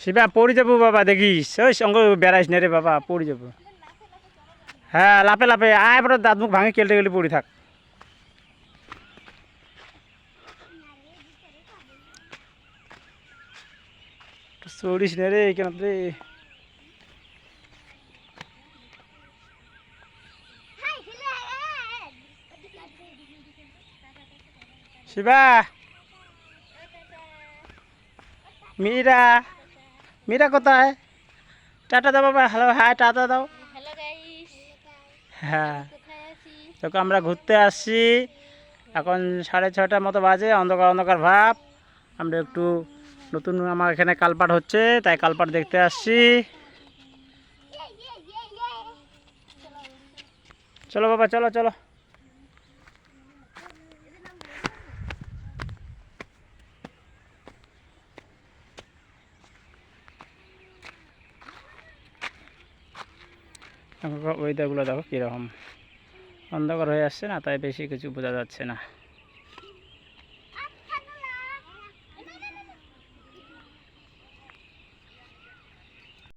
শিবা পড়ে যাবো বাবা, দেখিস ওই সঙ্গে বেড়াইস না রে বাবা, পড়ে যাবো। হ্যাঁ লাপে লাপে আয়, এবার দাঁত মুখ ভাঙে কেলটে গেলে পড়ে থাক। চড়িস না রে কেন রে। শিবা, মীরা, মীরা কোথায়? টাটা দাও বাবা, হ্যালো হ্যাঁ টাটা দাও। হ্যালো গাইস, হ্যাঁ কোথায় আছি? তোকে আমরা ঘুরতে আসছি। এখন 6:30টার মতো বাজে, অন্ধকার অন্ধকার ভাব। আমরা একটু নতুন আমার এখানে কালপাট হচ্ছে, তাই কালপাট দেখতে আসছি। চলো বাবা, চলো চলো। ওয়েদারগুলো দেখো কীরকম, অন্ধকার হয়ে আসছে না, তাই বেশি কিছু বোঝা যাচ্ছে না।